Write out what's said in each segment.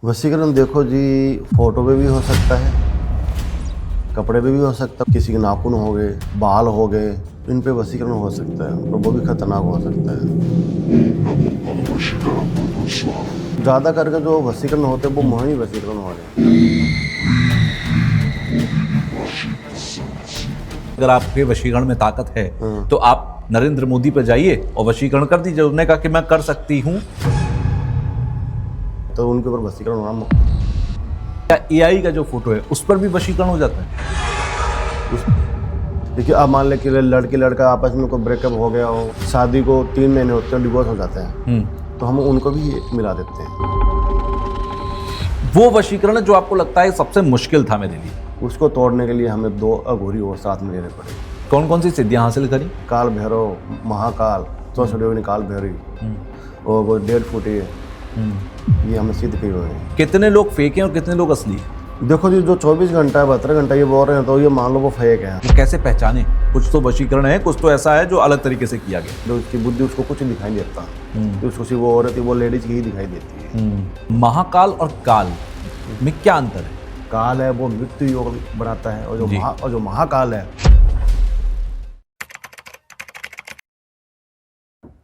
वशीकरण देखो जी, फोटो पे भी हो सकता है, कपड़े पे भी हो सकता है, किसी के नाखून हो गए, बाल हो गए, इन पे वशीकरण हो सकता है और वो भी खतरनाक हो सकता है। ज़्यादा करके जो वशीकरण होते हैं वो मोहिनी वशीकरण हो रहे हैं। अगर आपके वशीकरण में ताकत है तो आप नरेंद्र मोदी पर जाइए और वशीकरण कर दीजिए। उन्होंने कहा कि मैं कर सकती हूँ। तो उनके ऊपर वशीकरण होना क्या एआई का जो फोटो है उस पर भी वशीकरण हो जाता है? देखिए, आप मान लें कि लड़की लड़का आपस में कोई ब्रेकअप हो गया हो, शादी को 3 महीने होते हैं, डिवोर्स हो जाते हैं, तो हम उनको भी मिला देते हैं। वो वशीकरण जो आपको लगता है सबसे मुश्किल था मेरे लिए, उसको तोड़ने के लिए हमें 2 अघोरी और साथ में लेने पड़े। कौन कौन सी सिद्धियां हासिल करी? काल भैरव, महाकाल, 100 काल भैरवी और वो 1.5 फुट ये हमें सिद्ध किए हुए हैं। कितने लोग फेक हैं और कितने लोग असली हैं? देखो जी, जो 24 घंटा 72 घंटा ये बोल रहे हैं तो ये मान लो वो फेक है। वो कैसे पहचाने? कुछ तो वशीकरण है, कुछ तो ऐसा है जो अलग तरीके से किया गया। जो उसकी बुद्धि उसको कुछ दिखाई नहीं देता, तो उसको सिर्फ वो औरत वो लेडीज की ही दिखाई देती है। महाकाल और काल में क्या अंतर है? काल है वो मृत्यु योग बनाता है और जो महाकाल है।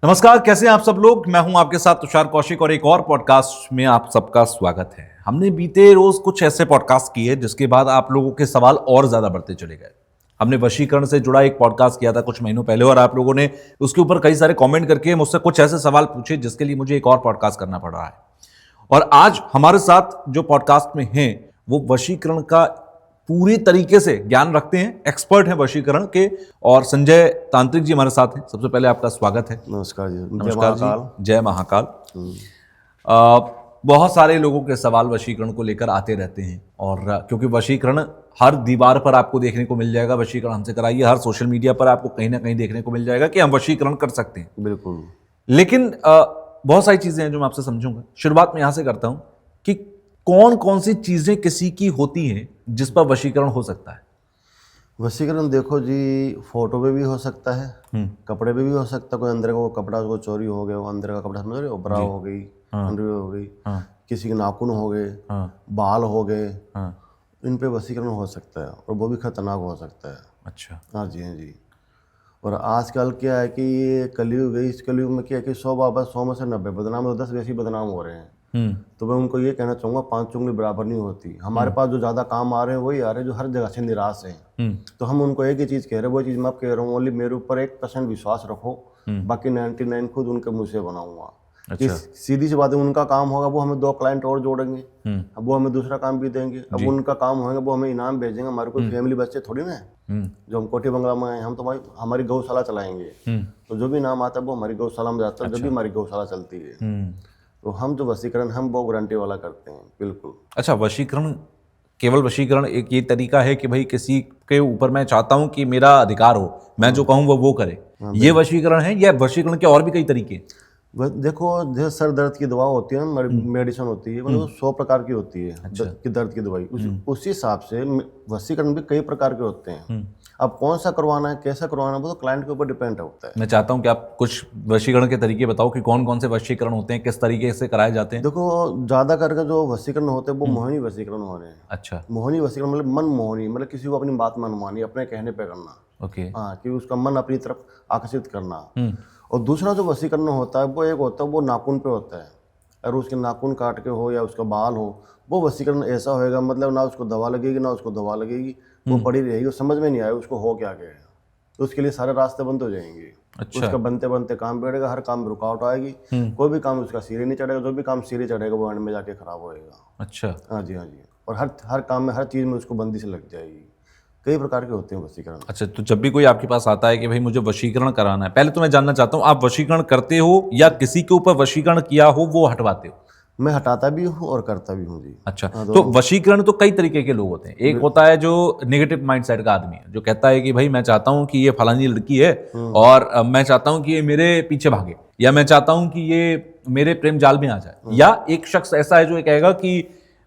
नमस्कार, कैसे हैं आप सब लोग? मैं हूं आपके साथ तुषार कौशिक और एक और पॉडकास्ट में आप सबका स्वागत है। हमने बीते रोज कुछ ऐसे पॉडकास्ट किए जिसके बाद आप लोगों के सवाल और ज्यादा बढ़ते चले गए। हमने वशीकरण से जुड़ा एक पॉडकास्ट किया था कुछ महीनों पहले और आप लोगों ने उसके ऊपर कई सारे कमेंट करके मुझसे कुछ ऐसे सवाल पूछे जिसके लिए मुझे एक और पॉडकास्ट करना पड़ रहा है। और आज हमारे साथ जो पॉडकास्ट में हैं वो वशीकरण का पूरी तरीके से ज्ञान रखते हैं, एक्सपर्ट हैं वशीकरण के, और संजय तांत्रिक जी हमारे साथ हैं। सबसे पहले आपका स्वागत है। नमस्कार जी। नमस्कार जी, जय महाकाल। बहुत सारे लोगों के सवाल वशीकरण को लेकर आते रहते हैं और क्योंकि वशीकरण हर दीवार पर आपको देखने को मिल जाएगा, वशीकरण हमसे कराइए, हर सोशल मीडिया पर आपको कहीं ना कहीं देखने को मिल जाएगा कि हम वशीकरण कर सकते हैं। बिल्कुल। लेकिन बहुत सारी चीजें हैं जो मैं आपसे समझूंगा। शुरुआत में यहां से करता हूं कि कौन कौन सी चीजें किसी की होती हैं जिस पर वशीकरण हो सकता है? वशीकरण देखो जी, फोटो पे भी हो सकता है, कपड़े पे भी हो सकता है। कोई अंदर का वो कपड़ा उसको चोरी हो गया, वो अंदर का कपड़ा समझ रहे हो, ब्रा हो गई, अंडरवेयर हो गई, किसी के नाखून हो गए, बाल हो गए, इन पे वशीकरण हो सकता है और वो भी खतरनाक हो सकता है। अच्छा। हाँ जी, हाँ जी। और आजकल क्या है कि ये कलयुग है, इस कलयुग में क्या है कि 100 में से 90 बदनाम हो, 10 वैसे ही बदनाम हो रहे हैं। तो मैं उनको ये कहना चाहूँगा, 5 उंगली बराबर नहीं होती। हमारे पास जो ज़्यादा काम आ रहे हैं वही आ रहे हैं जो हर जगह से निराश हैं। तो हम उनको एक ही चीज़ कह रहे हैं, वो चीज़ मैं कह रहा हूँ, ओनली मेरे ऊपर 1% विश्वास रखो, बाकी 99 खुद उनके मुँह से बनाऊंगा। अच्छा। सीधी सी बात है, उनका काम होगा वो हमें 2 क्लाइंट और जोड़ेंगे, अब वो हमें दूसरा काम भी देंगे। अब उनका काम होगा वो हमें इनाम भेजेंगे। हमारे कोई फैमिली बच्चे थोड़ी ना है जो हम कोठी बंगला में आए, हम तो हमारी गौशाला चलाएंगे। तो जो भी इनाम आता है वो हमारी गौशाला में जाता है। जब भी हमारी गौशाला चलती है तो हम जो वशीकरण हम वो गारंटी वाला करते हैं। बिल्कुल। अच्छा, वशीकरण केवल वशीकरण एक ये तरीका है कि भाई किसी के ऊपर मैं चाहता हूं कि मेरा अधिकार हो, मैं जो कहूं वो करे, ये वशीकरण है? या वशीकरण के और भी कई तरीके हैं? देखो, जैसे सर दर्द की दवा होती है ना, मेडिसिन होती है, मतलब 100 प्रकार की होती है। अच्छा। दर्द की दवाई उसी हिसाब से वशीकरण भी कई प्रकार के होते हैं। अब कौन सा करवाना है, कैसा करवाना है, वो तो क्लाइंट के ऊपर डिपेंड होता है। मैं चाहता हूं कि आप कुछ वशीकरण के तरीके बताओ कि कौन कौन से वशीकरण होते हैं, किस तरीके से कराए जाते हैं। देखो, ज्यादा करके जो वशीकरण होते हैं वो मोहिनी वशीकरण हो रहे हैं। अच्छा। मोहिनी वशीकरण मतलब मन मोहनी, मतलब किसी को अपनी बात मनवानी, अपने कहने पे करना। ओके। हाँ, कि उसका मन अपनी तरफ आकर्षित करना। और दूसरा जो वशीकरण होता है वो एक होता है वो नाखून पे होता है। अगर उसके नाखून काट के हो या उसका बाल हो, वो वशीकरण ऐसा होएगा, मतलब ना उसको दवा लगेगी ना उसको दवा लगेगी, वो पड़ी रहेगी, वो समझ में नहीं आएगा उसको हो क्या है। तो उसके लिए सारे रास्ते बंद हो जाएंगे। अच्छा। उसका बनते बनते काम बढ़ेगा, हर काम में रुकावट आएगी, कोई भी काम उसका सीढ़ी नहीं चढ़ेगा, जो भी काम सीढ़ी चढ़ेगा वो एंड में जाके खराब होएगा। अच्छा। हाँ जी, हाँ जी। और हर काम में, हर चीज़ में उसको बंदी से लग जाएगी। कई प्रकार के होते हैं वशीकरण। अच्छा, तो जब भी कोई आपके पास आता है कि भाई मुझे वशीकरण कराना है, पहले तो मैं जानना चाहता हूँ आप वशीकरण करते हो या किसी के ऊपर वशीकरण किया हो वो हटवाते हो? मैं हटाता भी हूँ और करता भी हूँ जी। अच्छा। तो वशीकरण तो कई तरीके के लोग होते हैं। एक होता है जो नेगेटिव माइंडसेट का आदमी है, जो कहता है कि भाई मैं चाहता हूं कि ये फलानी लड़की है और मैं चाहता हूं कि ये मेरे पीछे भागे, या मैं चाहता हूं कि ये मेरे प्रेम जाल में आ जाए। या एक शख्स ऐसा है जो ये कहेगा कि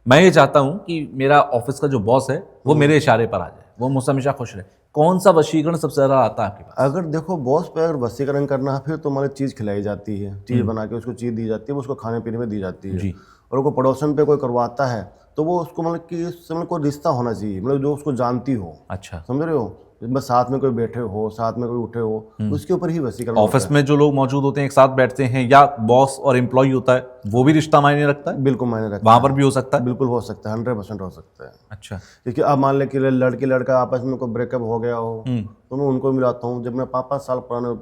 मैं ये चाहता हूं कि मेरा ऑफिस का जो बॉस है वो मेरे इशारे पर आ जाए, वो मुझसे हमेशा खुश रहे। कौन सा वशीकरण सबसे ज्यादा आता है आपके पास? अगर देखो, बॉस पे अगर वशीकरण करना है फिर तो हमारी चीज़ खिलाई जाती है, चीज़ बना के उसको चीज़ दी जाती है, वो उसको खाने पीने में दी जाती है। जी। और कोई पड़ोसन पे कोई करवाता है तो वो उसको मतलब कि उससे मतलब कोई रिश्ता होना चाहिए, मतलब जो उसको जानती हो, अच्छा, समझ रहे हो, बस साथ में कोई बैठे हो, साथ में कोई उठे हो, उसके ऊपर ही वसीकरण होता ऑफिस में जो लोग मौजूद होते हैं एक साथ बैठते हैं, या बॉस और एम्प्लॉय होता है, वो भी रिश्ता मायने रखता है? है। बिल्कुल मायने रखता वहां है, पर भी हो सकता है? बिल्कुल हो सकता है, 100% हो सकता है। अच्छा। क्योंकि अब मान ले कि लड़की लड़का आपस में कोई ब्रेकअप हो गया हो तो मैं उनको मिलाता हूँ। जब मैं 5-5 साल पुराने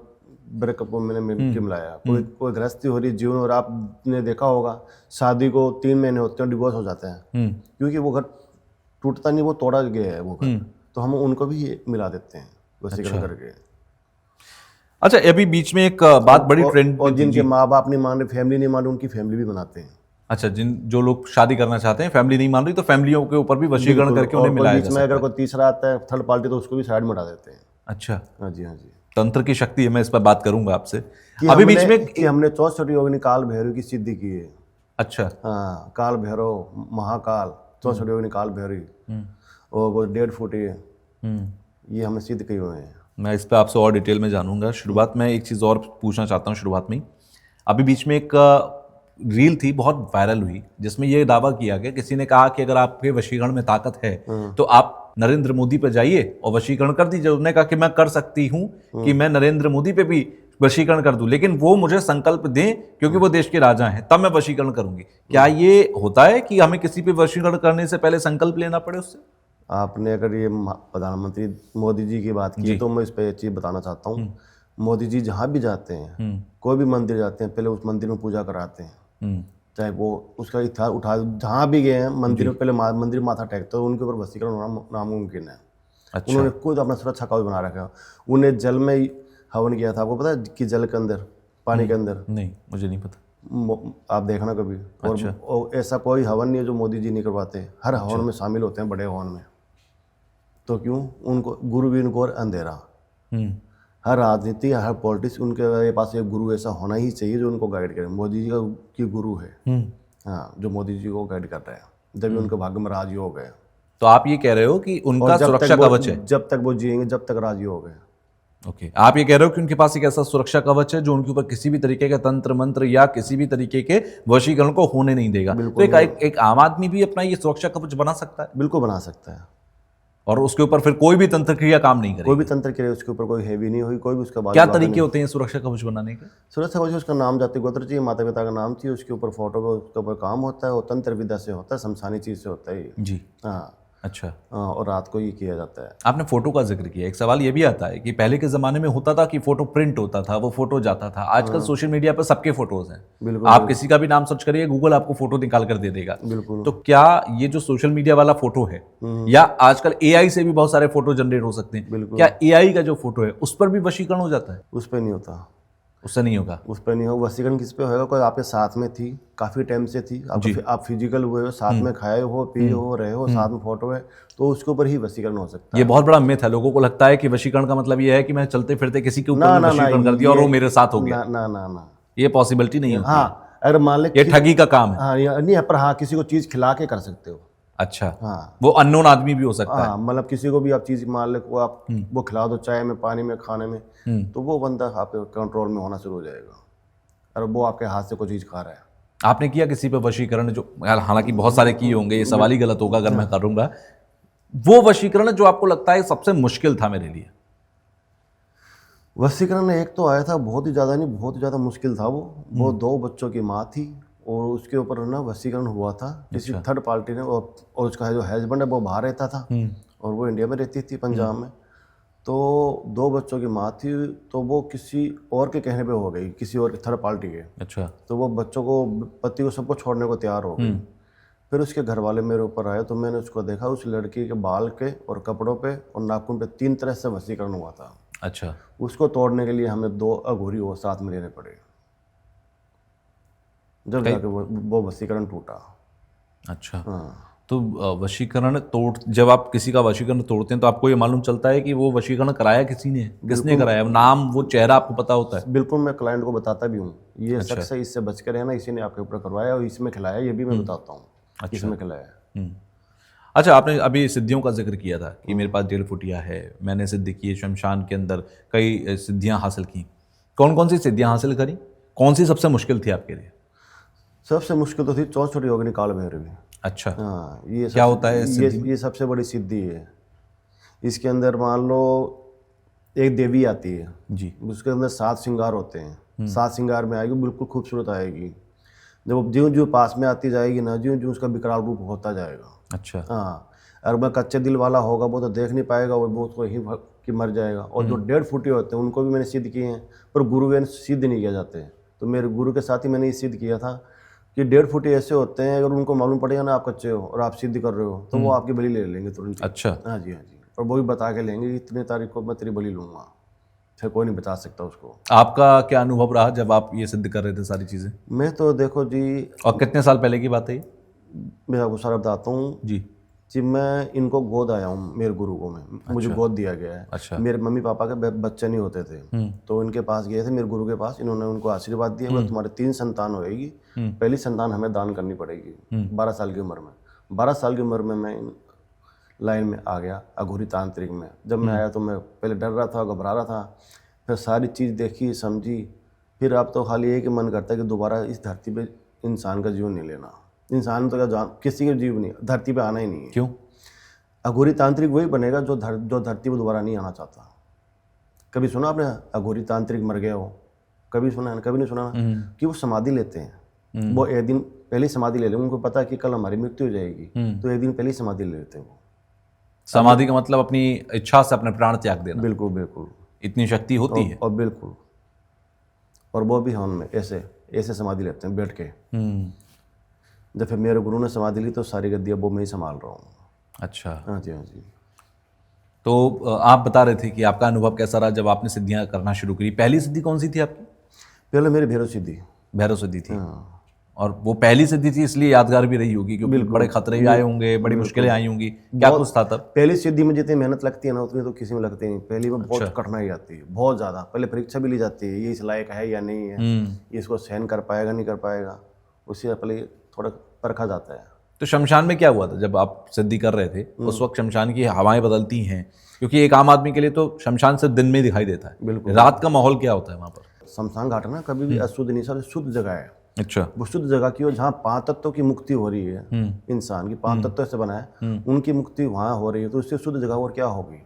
ब्रेकअप को मैंने मिल के मिलाया, कोई कोई गृहस्थी हो रही जीवन, और आपने देखा होगा शादी को 3 महीने होते हैं डिवोर्स हो जाते हैं, क्योंकि वो घर टूटता नहीं, वो तोड़ा गया है वो घर, तो हम उनको भी मिला देते हैं वसीकरण करके। अच्छा, अभी बीच में एक बात बड़ी ट्रेंड और में थी जिनके जी। माँ बाप नहीं मान रहे, फैमिली नहीं मान रही, उनकी फैमिली भी बनाते हैं। अच्छा, जो लोग शादी करना चाहते हैं, फैमिली नहीं मान रही, तो फैमिलियों के ऊपर भी वशीकरण बिल्कुल, करके और उन्हें कोई मिलाया बीच जा में सकता अगर है। कोई तीसरा आता है, थर्ड पार्टी, तो उसको भी साइड में हटा देते हैं। अच्छा, हाँ जी, हाँ जी। तंत्र की शक्ति है, मैं इस पर बात करूंगा आपसे। कि अभी बीच में हमने 64 योगिनी काल भैरव की सिद्धि की है। अच्छा, हाँ, काल भैरव, महाकाल, 64 योगिनी काल भैरवी, और वो 1.5 फुट ये हमने सिद्ध किए हुए हैं। मैं इस पर आपसे और डिटेल में जानूंगा। शुरुआत में एक चीज़ और पूछना चाहता हूँ शुरुआत में ही। अभी बीच में एक रील थी, बहुत वायरल हुई, जिसमें ये दावा किया गया, किसी ने कहा कि अगर आपके वशीकरण में ताकत है तो आप नरेंद्र मोदी पर जाइए और वशीकरण कर दीजिए। उन्होंने कहा कि मैं कर सकती हूँ कि मैं नरेंद्र मोदी पे भी वशीकरण कर दूं, लेकिन वो मुझे संकल्प दें क्योंकि वो देश के राजा हैं, तब मैं वशीकरण करूंगी। क्या ये होता है कि हमें किसी पे वशीकरण करने से पहले संकल्प लेना पड़े उससे? आपने अगर ये प्रधानमंत्री मोदी जी की बात की तो मैं इस पर एक चीज़ बताना चाहता हूँ। मोदी जी जहाँ भी जाते हैं, कोई भी मंदिर जाते हैं, पहले उस मंदिर में पूजा कराते हैं। चाहे वो उसका इतिहास उठा, जहाँ भी गए हैं मंदिर में पहले मंदिर माथा टेकते हैं, उनके ऊपर वशीकरण होना नामुमकिन है। अच्छा। उन्होंने खुद अपना सुरक्षा कवच बना रखा है। उन्हें जल में ही हवन किया था, आपको पता है कि जल के अंदर, पानी के अंदर। नहीं, मुझे नहीं पता। आप देखना कभी। और ऐसा कोई हवन नहीं है जो मोदी जी नहीं करवाते, हर हवन में शामिल होते हैं, बड़े हवन में। तो क्यों उनको गुरु भी उनको और अंधेरा। हर राजनीति, हर पॉलिटिक्स, उनके पास एक गुरु ऐसा होना ही चाहिए जो उनको गाइड करे। मोदी जी की गुरु है, हाँ, जो मोदी जी को गाइड कर रहा है, जब भी उनके भाग्य में राजयोग है। तो आप ये कह रहे हो कि उनका सुरक्षा कवच है? जब तक वो जिएंगे, जब तक राजयोग है। ओके, आप ये कह रहे हो कि उनके पास एक ऐसा सुरक्षा कवच है जो उनके ऊपर किसी भी तरीके का तंत्र मंत्र या किसी भी तरीके के वशीकरण को होने नहीं देगा। तो एक आम आदमी भी अपना ये सुरक्षा कवच बना सकता है? बिल्कुल बना सकता है। और उसके ऊपर फिर कोई भी तंत्र क्रिया काम नहीं करेगी? कोई भी तंत्र क्रिया उसके ऊपर कोई हैवी नहीं हुई, कोई भी उसका क्या तरीके होते हैं सुरक्षा कवच बनाने के? सुरक्षा कवच उसका नाम जाति गोत्र चाहिए, माता पिता का नाम चाहिए, उसके ऊपर फोटो पे उसके ऊपर काम होता है, वो तंत्र विद्या से होता है, शमशानी चीज से होता है ये। जी, हाँ। अच्छा। और रात को ये किया जाता है। आपने फोटो का जिक्र किया, एक सवाल ये भी आता है कि पहले के जमाने में होता था कि फोटो प्रिंट होता था, वो फोटो जाता था। आजकल सोशल मीडिया पर सबके फोटोज हैं। बिल्कुल, आप किसी का भी नाम सर्च करिए, गूगल आपको फोटो निकाल कर दे देगा। बिल्कुल। तो क्या ये जो सोशल मीडिया वाला फोटो है, या आजकल एआई से भी बहुत सारे फोटो जनरेट हो सकते हैं, क्या एआई का जो फोटो है उस पर भी वशीकरण हो जाता है? उस पर नहीं होता। उससे नहीं होगा? उस पर नहीं होगा। वशीकरण किस पे होगा? कोई आपके साथ में थी, काफी टाइम से थी, आप फिजिकल हुए हो, साथ में खाए हो, पिए हो, रहे हो, साथ में फोटो है, तो उसके ऊपर ही वशीकरण हो सकता है। ये बहुत बड़ा मिथ है, लोगों को लगता है कि वशीकरण का मतलब ये है कि मैं चलते फिरते किसी के ऊपर वशीकरण कर दिया और वो मेरे साथ हो गया। ना, ये पॉसिबिलिटी नहीं होती। हाँ, अगर मान ले ये ठगी का काम है। हाँ, नहीं है, पर हाँ, किसी को चीज खिला के कर सकते हो। अच्छा, हाँ, वो अननोन आदमी भी हो सकता है। हाँ, मतलब किसी को भी आप चीज मान ले, आप वो खिला दो, चाय में, पानी में, खाने में, तो वो बंदा आपके कंट्रोल में होना शुरू हो जाएगा, और वो आपके हाथ से कोई चीज खा रहा है। आपने किया किसी पे वशीकरण? जो हालांकि बहुत सारे किए होंगे, ये सवाल ही गलत होगा अगर मैं करूंगा। वो वशीकरण जो आपको लगता है सबसे मुश्किल था मेरे लिए? वशीकरण एक तो आया था, बहुत ही ज़्यादा नहीं, बहुत ही ज़्यादा मुश्किल था वो 2 बच्चों की माँ थी, और उसके ऊपर ना वशीकरण हुआ था किसी थर्ड पार्टी ने, और उसका जो हस्बैंड है वो बाहर रहता था और वो इंडिया में रहती थी, पंजाब में। तो 2 बच्चों की माँ थी, तो वो किसी और के कहने पे हो गई, किसी और थर्ड पार्टी के। अच्छा। तो वो बच्चों को, पति को, सबको छोड़ने को तैयार हो गई। फिर उसके घर वाले मेरे ऊपर आए, तो मैंने उसको देखा, उस लड़की के बाल के और कपड़ों पे और नाखून पे 3 तरह से वशीकरण हुआ था। अच्छा। उसको तोड़ने के लिए हमें 2 अघोरी और साथ में लेने पड़े, जब जाके वो वशीकरण टूटा। अच्छा। हाँ। तो वशीकरण जब आप किसी का वशीकरण तोड़ते हैं तो आपको ये मालूम चलता है कि वो वशीकरण कराया किसी ने, किसने कराया? नाम, वो चेहरा आपको पता होता है? बिल्कुल, मैं क्लाइंट को बताता भी हूँ, ये शख्स है, इससे बच कर रहना, इसी ने आपके ऊपर करवाया और इसमें खिलाया, ये भी मैं बताता हूँ इसमें खिलाया। अच्छा, आपने अभी सिद्धियों का जिक्र किया था कि मेरे पास 1.5 फुटिया है, मैंने सिद्धि की, शमशान के अंदर कई सिद्धियां हासिल की। कौन कौन सी सिद्धियां हासिल करी? कौन सी सबसे मुश्किल थी आपके लिए? सबसे मुश्किल तो थी 64 योगिनी काल भैरवी। अच्छा, हाँ, ये क्या होता है इस सिद्धि में? ये सबसे बड़ी सिद्धि है। इसके अंदर मान लो एक देवी आती है जी। उसके अंदर 7 श्रृंगार होते हैं। 7 श्रृंगार में आएगी, बिल्कुल खूबसूरत आएगी। जब ज्यों ज्यों पास में आती जाएगी ना, ज्यों ज्यों उसका विकराल रूप होता जाएगा। अच्छा। हाँ, अगर मैं कच्चे दिल वाला होगा वो तो देख नहीं पाएगा, वो तो ही कि मर जाएगा। और जो 1.5 फुटे होते हैं उनको भी मैंने सिद्ध किए हैं, पर गुरु वे सिद्ध नहीं किया जाते। तो मेरे गुरु के साथ ही मैंने ये सिद्ध किया था कि 1.5 फुटे ऐसे होते हैं, अगर उनको मालूम पड़ेगा ना आप कच्चे हो और आप सिद्ध कर रहे हो तो वो आपकी बलि ले लेंगे तुरंत। अच्छा। हाँ जी, हाँ जी। और वो भी बता के लेंगे इतने तारीख को मैं तेरी बलि लूँगा, फिर कोई नहीं बचा सकता उसको। आपका क्या अनुभव रहा जब आप ये सिद्ध कर रहे थे सारी चीजें? मैं तो देखो जी, और कितने साल पहले की बात है ये? मैं आपको सारा बताता हूँ जी। जी। मैं इनको गोद आया हूँ, मेरे गुरु को मुझे गोद दिया गया है। अच्छा। मेरे मम्मी पापा के बच्चे नहीं होते थे, तो इनके पास गए थे, मेरे गुरु के पास। इन्होंने उनको आशीर्वाद दिया, बोले तुम्हारे 3 संतान होएगी, पहली संतान हमें दान करनी पड़ेगी 12 साल की उम्र में। 12 साल की उम्र में मैं इन लाइन में आ गया, अघोरी तांत्रिक में। जब मैं आया तो मैं पहले डर रहा था, घबरा रहा था, फिर सारी चीज़ देखी समझी। फिर अब तो खाली एक ही मन करता है कि दोबारा इस धरती पे इंसान का जीवन नहीं लेना। इंसान तो क्या जान, किसी के जीव नहीं, धरती पे आना ही नहीं है। क्यों? अघोरी तांत्रिक वही बनेगा जो धरती पर दोबारा नहीं आना चाहता। कभी सुना आपने अघोरी तांत्रिक मर गया हो? कभी सुना है? कभी नहीं सुना ना? कि वो समाधि लेते हैं। वो एक दिन पहले समाधि ले लेंगे, उनको पता है कि कल हमारी मृत्यु हो जाएगी, तो एक दिन पहले समाधि ले लेते हैं वो। समाधि का मतलब अपनी इच्छा से अपने प्राण त्याग देना। बिल्कुल बिल्कुल। इतनी शक्ति होती है? और बिल्कुल, और वो भी हवन में ऐसे ऐसे समाधि लेते हैं बैठ के। जब फिर मेरे गुरु ने समाधि ली तो सारी गद्दी अब वो मैं ही संभाल रहा हूँ। अच्छा। हाँ जी, हाँ जी। तो आप बता रहे थे कि आपका अनुभव कैसा रहा जब आपने सिद्धियां करना शुरू करी। पहली सिद्धि कौन सी थी आपकी? पहले मेरी भैरव सिद्धि। भैरव सिद्धि थी। हाँ। और वो पहली सिद्धि थी इसलिए यादगार भी रही होगी, क्योंकि बड़े खतरे भी आए होंगे, बड़ी मुश्किलें आई होंगी। क्या कुछ था तब? पहली सिद्धि में जितनी मेहनत लगती है ना उतनी तो किसी में लगती नहीं। पहली में बहुत कठिनाई आती है, बहुत ज़्यादा। पहले परीक्षा भी ली जाती है, ये इस लायक है या नहीं है, ये इसको सहन कर पाएगा नहीं कर पाएगा, उससे पहले थोड़ा परखा जाता है। तो शमशान में क्या हुआ था जब आप सिद्धि कर रहे थे? उस वक्त शमशान की हवाएं बदलती हैं, क्योंकि एक आम आदमी के लिए तो शमशान सिर्फ दिन में ही दिखाई देता है। बिल्कुल। रात का माहौल क्या होता है वहाँ पर? शमशान घाट है ना, कभी भी अशुद्ध नहीं, सर शुद्ध जगह है। अच्छा। वो शुद्ध जगह की हो जहाँ 5 तत्वों की मुक्ति हो रही है। इंसान की 5 तत्वों से बना है, उनकी मुक्ति वहाँ हो रही है, तो उससे शुद्ध जगह और क्या होगी।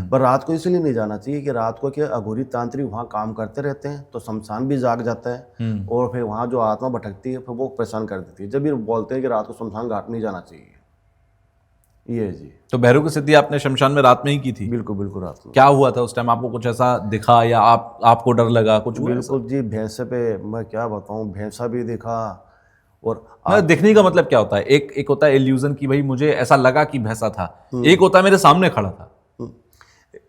पर रात को इसलिए नहीं जाना चाहिए कि रात को क्या अघोरी तांत्रिक वहाँ काम करते रहते हैं, तो शमशान भी जाग जाता है और फिर वहाँ जो आत्मा भटकती है फिर वो परेशान कर देती है। जब ये बोलते हैं कि रात को शमशान घाट नहीं जाना चाहिए, ये जी। तो भैरव की सिद्धि आपने शमशान में रात में ही की थी? बिल्कुल बिल्कुल रात में। क्या हुआ था उस टाइम? आपको कुछ ऐसा दिखा या आपको डर लगा कुछ? बिल्कुल जी, भैंसे पे मैं क्या बताऊँ, भैंसा भी देखा। और दिखने का मतलब क्या होता है? एक होता है इल्यूजन की भाई मुझे ऐसा लगा कि भैंसा था, एक होता है मेरे सामने खड़ा था।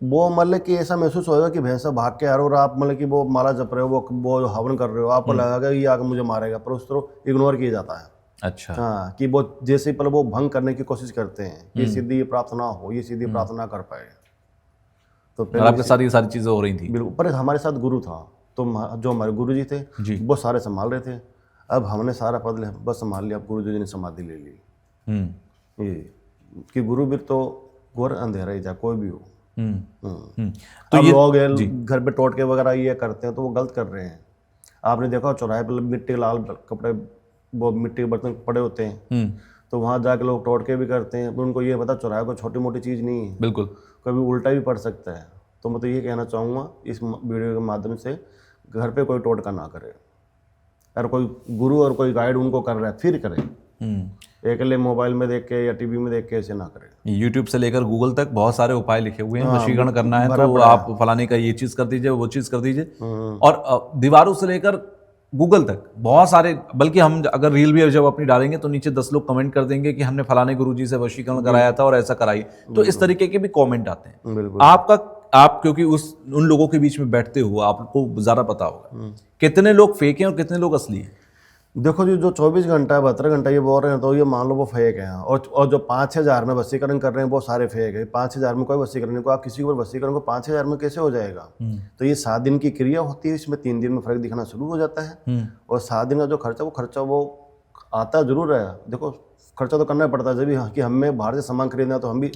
वो मतलब कि ऐसा महसूस होगा कि भैंसा भाग के आ रहे हो और आप मतलब कि वो माला जप रहे हो, वो हवन कर रहे हो, आपको लगेगा ये आगे मुझे मारेगा, पर उस तरह इग्नोर किया जाता है। अच्छा। हाँ, कि वो जैसे ही पहले वो भंग करने की कोशिश करते हैं, ये सिद्धि प्राप्त ना हो, ये सिद्धि प्राप्त ना कर पाए। तो और आपके साथ ये सारी चीजें हो रही थी? बिल्कुल। पर हमारे साथ गुरु था, तो जो हमारे गुरु जी थे वो सारे संभाल रहे थे। अब हमने सारा पद बस संभाल लिया, अब गुरु जी ने समाधि ले ली। ये कि गुरु भी तो घोर अंधेरा ही था, कोई भी हो। तो ये लोग घर पे टोटके वगैरह ये करते हैं तो वो गलत कर रहे हैं। आपने देखा चौराहे पर मिट्टी के लाल कपड़े, वो मिट्टी के बर्तन पड़े होते हैं, तो वहाँ जाके लोग टोटके भी करते हैं। तो उनको ये पता चौराहे को छोटी मोटी चीज़ नहीं है, बिल्कुल कभी उल्टा भी पड़ सकता है। तो मैं तो ये कहना चाहूँगा इस वीडियो के माध्यम से, घर पे कोई टोटका ना करे। अगर कोई गुरु और कोई गाइड उनको कर रहा है फिर करें, अकेले मोबाइल में देख के या टीवी में देख के ऐसे ना करें। यूट्यूब से लेकर गूगल तक बहुत सारे उपाय लिखे हुए हैं। वशीकरण करना है तो आप फलाने का ये चीज कर दीजिए, वो चीज कर दीजिए। और दीवारों से लेकर गूगल तक बहुत सारे, बल्कि हम अगर रील भी जब अपनी डालेंगे तो नीचे 10 लोग कमेंट कर देंगे कि हमने फलाने गुरुजी से वशीकरण कराया था और ऐसा कराई। तो इस तरीके के भी कमेंट आते हैं। आप क्योंकि उन लोगों के बीच में बैठते हो, आपको ज्यादा पता होगा कितने लोग फेक हैं और कितने लोग असली हैं। देखो जी, जो 24 घंटा 72 घंटा ये बोल रहे हैं तो ये मान लो वो फेक है। और जो 5-6 हज़ार में वशीकरण कर रहे हैं वो सारे फेक है। 5-6 हज़ार में कोई वशीकरण नहीं। को आप किसी को वशीकरण को 5-6 हज़ार में कैसे हो जाएगा? तो ये 7 दिन की क्रिया होती है, इसमें 3 दिन में फर्क दिखना शुरू हो जाता है। और 7 दिन का जो खर्चा वो आता जरूर है। देखो खर्चा तो करना पड़ता है, जब कि हमें बाहर से सामान खरीदना तो हम भी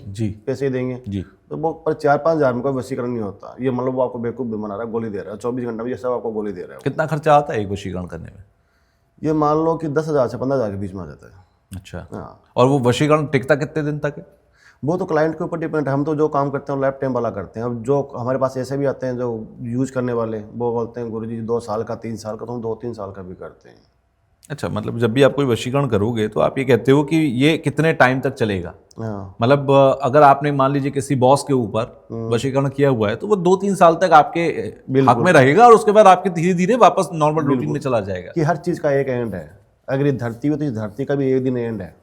पैसे देंगे जी। तो वो पर 4-5 हज़ार में कोई वशीकरण नहीं होता। ये मतलब वो आपको बेवकूफ़ भी बना रहा है, गोली दे रहा है, 24 घंटे में ये सब आपको गोली दे रहा है। कितना खर्चा आता है एक वशीकरण करने में? ये मान लो कि 10,000 से 15,000 के बीच में आ जाता है। अच्छा, हाँ, और वो वशीकरण टिकता कितने दिन तक है? वो तो क्लाइंट के ऊपर डिपेंड है। हम तो जो काम करते हैं लाइफ टाइम वाला करते हैं। अब जो हमारे पास ऐसे भी आते हैं जो यूज करने वाले, वो बोलते हैं गुरुजी 2 साल का, 3 साल का, तो हम 2-3 साल का भी करते हैं। अच्छा, मतलब जब भी आप कोई वशीकरण करोगे तो आप ये कहते हो कि ये कितने टाइम तक चलेगा? हाँ, मतलब अगर आपने मान लीजिए किसी बॉस के ऊपर वशीकरण किया हुआ है तो वो 2-3 साल तक आपके हक में रहेगा और उसके बाद आपके धीरे धीरे वापस नॉर्मल रूटीन में चला जाएगा। कि हर चीज़ का एक एंड है। अगर ये धरती हो तो इस धरती का भी एक दिन एंड है।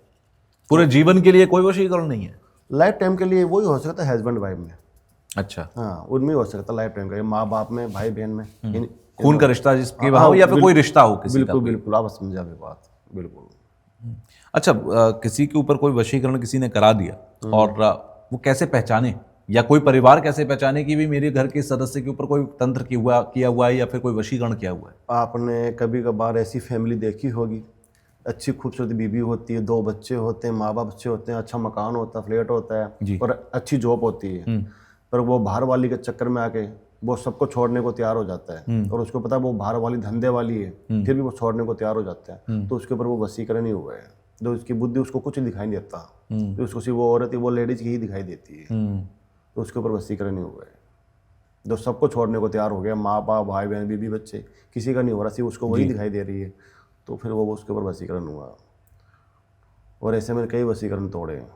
पूरे जीवन के लिए कोई वशीकरण नहीं है? लाइफ टाइम के लिए वही हो सकता है हस्बैंड वाइफ में। अच्छा, हाँ, उनमें हो सकता है लाइफ टाइम का, ये माँ बाप में, भाई बहन में, खून का रिश्ता जिसके वहाँ हो या फिर कोई रिश्ता हो किसी का। बिल्कुल बिल्कुल, आप समझा मेरी बात, बिल्कुल। अच्छा, किसी के ऊपर कोई वशीकरण किसी ने करा दिया और वो कैसे पहचाने, या कोई परिवार कैसे पहचाने कि भी मेरे घर के सदस्य के ऊपर कोई तंत्र किया हुआ है या फिर कोई वशीकरण किया हुआ है? आपने कभी कभार ऐसी फैमिली देखी होगी, अच्छी खूबसूरत बीवी होती है, 2 बच्चे होते हैं, माँ बाप अच्छे होते हैं, अच्छा मकान होता है, फ्लैट होता जी। है और अच्छी जॉब होती है, पर वो बाहर वाली के चक्कर में आके वो सबको छोड़ने को तैयार हो जाता है और उसको पता है वो बाहर वाली धंधे वाली है, फिर भी वो छोड़ने को तैयार हो जाता है। तो उसके ऊपर वो वशीकरण ही हुआ है। जो उसकी बुद्धि उसको कुछ दिखाई नहीं देता, तो उसको सिर्फ वो औरत है, वो लेडीज की ही दिखाई देती है, तो उसके ऊपर वशीकरण ही हुआ है। जो सबको छोड़ने को तैयार हो गया, माँ बाप, भाई बहन, बीबी, बच्चे, किसी का नहीं हो रहा, सिर्फ उसको वही दिखाई दे रही है, तो फिर वो उसके ऊपर वशीकरण हुआ। और ऐसे में कई वशीकरण तोड़े हैं।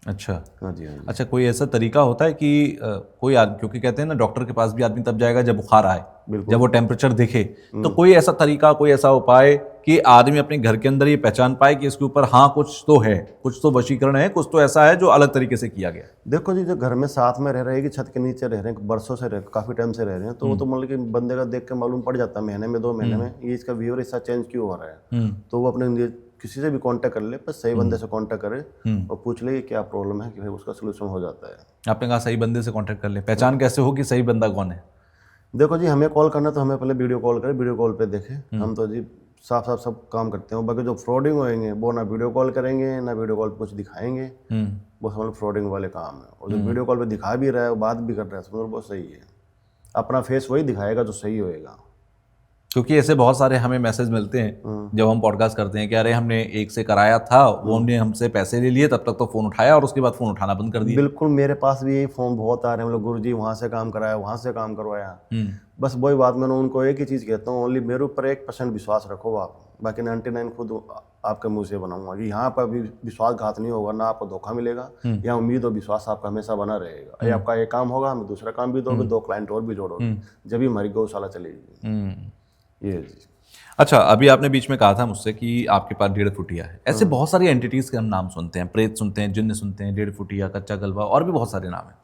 अच्छा, हाँ जी, हाँ जी। अच्छा, कोई ऐसा तरीका होता है कि कोई आदमी, क्योंकि कहते हैं ना डॉक्टर के पास भी आदमी तब जाएगा जब बुखार आए, जब वो टेम्परेचर दिखे, तो कोई ऐसा तरीका, कोई ऐसा उपाय कि आदमी अपने घर के अंदर ये पहचान पाए कि इसके ऊपर हाँ कुछ तो है, कुछ तो वशीकरण है, कुछ तो ऐसा है जो अलग तरीके से किया गया? देखो जी, जो घर में साथ में रह रहे हैं कि छत के नीचे रह रहे हैं, बरसों से काफ़ी टाइम से रह रहे हैं, तो वो तो मतलब कि बंदे का देख के मालूम पड़ जाता है महीने में 2 महीने में ये इसका बिहेवियर ऐसा चेंज क्यों हो रहा है। तो वो अपने किसी से भी कांटेक्ट कर ले, बस सही बंदे से कांटेक्ट करे और पूछ ले कि क्या प्रॉब्लम है, कि फिर उसका सोल्यूशन हो जाता है। आपने कहा सही बंदे से कांटेक्ट कर ले, पहचान कैसे हो कि सही बंदा कौन है? देखो जी, हमें कॉल करना तो हमें पहले वीडियो कॉल करें, वीडियो कॉल पे देखें। हम तो जी साफ साफ सब काम करते हैं। बाकी जो फ्रॉडिंग होएंगे वो ना वीडियो कॉल करेंगे, ना वीडियो कॉल पे कुछ दिखाएंगे, वो समझ लो फ्रॉडिंग वाले काम है। और जो वीडियो कॉल पे दिखा भी रहा है, बात भी कर रहा है, समझ लो बहुत सही है। अपना फेस वही दिखाएगा जो सही होएगा। क्योंकि ऐसे बहुत सारे हमें मैसेज मिलते हैं जब हम पॉडकास्ट करते हैं कि अरे हमने एक से कराया था, वो हमने हमसे पैसे ले लिए, तब तक तो फोन उठाया और उसके बाद फोन उठाना बंद कर दिया। बिल्कुल, मेरे पास भी यही फोन बहुत आ रहे हैं, मतलब गुरुजी वहाँ से काम कराया, वहाँ से काम करवाया। बस वही बात, मैंने उनको एक ही चीज़ कहता हूँ, ओनली मेरे ऊपर 1% विश्वास रखो आप, बाकी 99 खुद आपके मुंह से बनाऊंगा कि यहाँ पर भी विश्वासघात नहीं होगा, ना आपको धोखा मिलेगा, या उम्मीद और विश्वास आपका हमेशा बना रहेगा। ये आपका एक काम होगा, हमें दूसरा काम भी दोगे, 2 क्लाइंट और भी जोड़ोगे, जब भी हमारी गौशाला चलेगी। ये जी। अच्छा, अभी आपने बीच में कहा था मुझसे कि आपके पास 1.5 फुटिया है। ऐसे बहुत सारी एंटिटीज के हम नाम सुनते हैं, प्रेत सुनते हैं, जिन्न सुनते हैं, 1.5 फुटिया, कच्चा गलबा, और भी बहुत सारे नाम हैं।